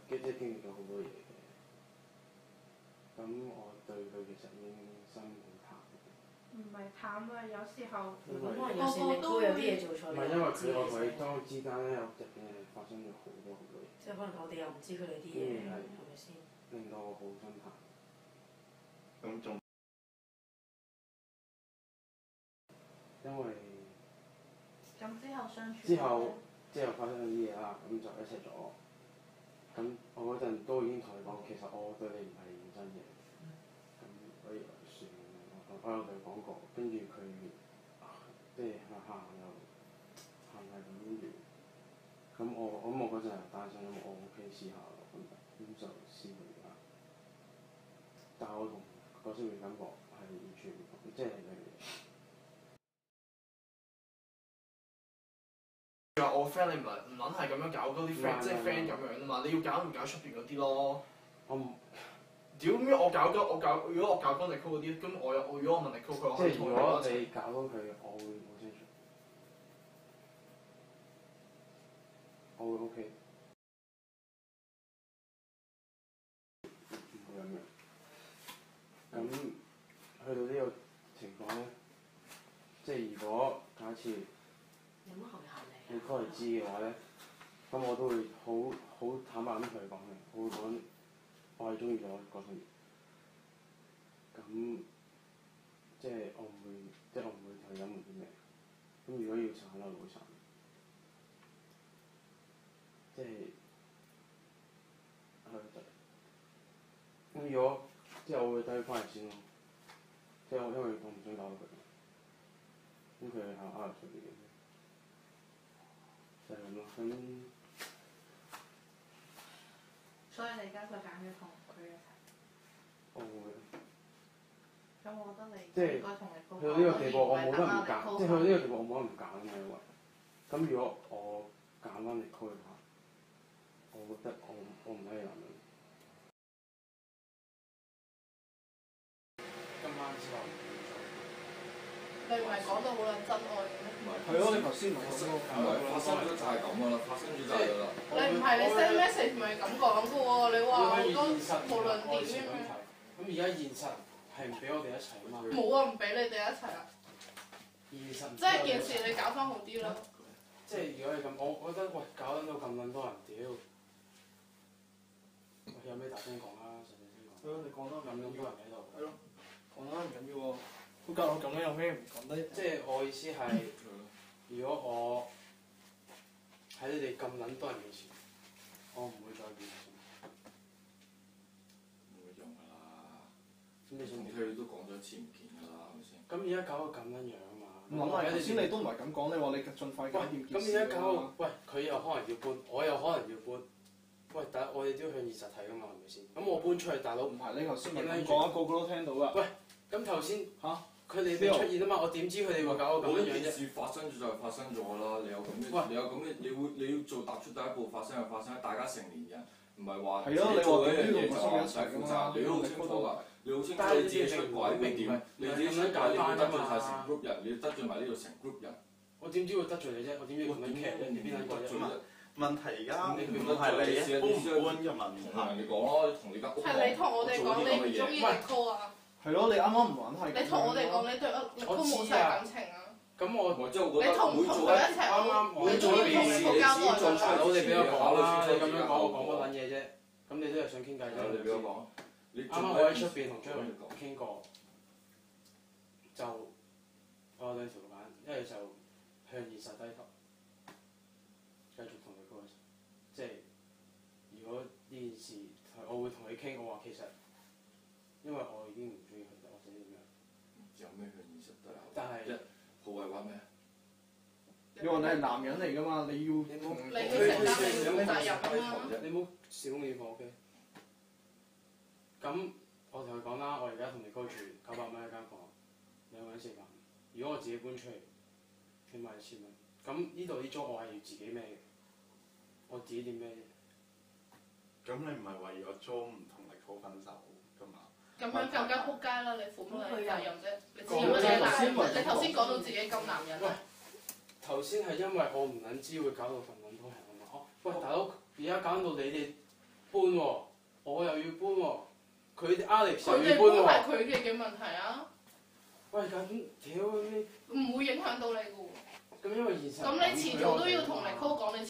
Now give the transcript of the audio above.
即係經歷咗好多嘢嘅。咁我對佢其實已經心好淡。唔係淡啊，有時候可能有時你都有啲嘢做錯。唔係因為我同佢當之間咧，有入邊係發生咗好多嘢。即係可能我哋又唔知佢哋啲嘢，係咪先？令到我好心淡。咁仲因為咁之後相處。之後發生咗啲嘢啦，咁就一齊咗。咁我嗰陣都已經同佢講，其實我對你唔係認真嘅。咁所以算我有同佢講過，跟住佢即係行又係咁完。咁我嗰陣係單身，咁我 OK 試下咯，咁就試佢而家。但係我同嗰時嘅感覺係完全唔同，即係我 friend 你唔撚係咁樣搞嗰啲 friend，即係 friend 咁樣啊嘛，你要搞唔搞出邊嗰啲咯？我唔屌咩？如果我搞幫你 call 嗰啲，咁如果我問你 call 佢，我可以同即係如果你搞到佢，我會好清楚，我會 OK，唔會咁樣。咁去到呢個情況咧，即係如果假設有乜後限你 call 嚟知嘅話咧，咁我都會好坦白咁同佢講嘅，我會講我係中意咗嗰個人。咁即係我唔會同佢隱瞞啲咩。咁如果要散就會散。即係咁如果即係我會帶佢翻嚟先咯。即係因為我唔想搞到佢。咁佢係啱入嚟嘅。就係咁咯。咁所以你而家佢揀咗同佢一齊。我會。咁我覺得你即係應該同你溝去到呢個地步，我冇得唔揀。即係去到呢個地步，我冇得唔揀啊嘛，因為咁如果我揀翻你溝嘅話，我覺得我唔係男人。今晚之後唔會再。你唔係講到好撚真愛嘅咩？係咯，你頭先唔係講過發生咗就係咁噶啦，發生咗就係㗎啦。你唔係你 send message 唔係咁講嘅喎，你話好多無論點樣。咁而家現實係唔俾我哋一齊啊嘛。冇啊，唔俾你哋一齊啊！現實即係件事你搞翻好啲啦。即係如果係咁，我覺得喂搞撚到咁撚多人屌，喂有咩大聲講啊？細聲講。係咯，你講得咁撚多人喺度。係咯，講得唔緊要喎。都搞到咁樣，有咩唔講得？即係我意思係，如果我喺你哋咁撚多人面前，我唔會再變。冇用㗎啦。咁你想點？佢都講咗一次唔見㗎啦，係咪先？咁而家搞到咁樣樣啊嘛。唔諗啊！頭先你都唔係咁講，你話你盡快解決件事。咁而家搞到，喂佢又可能要搬，我又可能要搬。喂，但係我哋都要向現實睇㗎嘛，係咪先？咁我搬出去，大佬唔係你頭先咪咁講啊，個個都聽到㗎。喂，咁頭先嚇佢哋未出現啊嘛，我點知佢哋會搞到咁樣樣啫？件事發生咗就係發生咗啦，你有咁嘅，你要做踏出第一步，發生就發生，大家成年人，唔係話自己做一樣嘢就唔使負責，你都好清楚㗎，你好清楚你自己出軌會點，你自己出軌你會得罪晒成 group 人，你要得罪埋呢度成 group 人。我點知會得罪你啫？我點知咁樣劇啫？你邊撚個啫？問題而家唔係你搬唔搬嘅問題。同人哋講咯，同你間屋講。係你同我哋講你唔中意你 call 啊！係咯，你啱啱唔玩係。你同我哋講你對你 call 冇晒感情啊！咁我即係我覺得你同佢一齊，每做一件事，你自己做大佬，你俾我講啦！你咁樣講，我講乜撚嘢啫？咁你都係想傾偈啫？你俾我講。啱啱我喺出邊同張明傾過，就我有兩條揀，一係就向現實低頭，繼續同佢講，即係如果呢件事我會同佢傾，我話其實因為我已經唔中意佢啦，或者點樣。有咩向現實低頭？但係好為話咩？你話你係男人嚟㗎嘛？你要你冇你要承擔你負責任啊嘛！你冇小公嘢放 OK。咁我同佢講啦，我而家同你居住900蚊一間房，2個人食飯。如果我自己搬出嚟，起碼1000蚊。咁呢度啲租我係要自己孭嘅，我自己點孭啫？咁你唔係為咗租唔同你講分手㗎嘛？咁樣更加撲街啦！你負乜責任啫？你自己乜嘢男人？你頭先講到自己咁男人啊！頭先係因為我唔撚知會搞到咁撚多人啊嘛。喂，大佬，而家搞到你哋搬喎，我又要搬喎，佢哋 Alex 佢哋又要搬喎。搬係佢哋嘅問題啊，喂，咁屌你，唔會影響到你嘅喎。咁因為現實。咁你遲早都要同Nicole講，你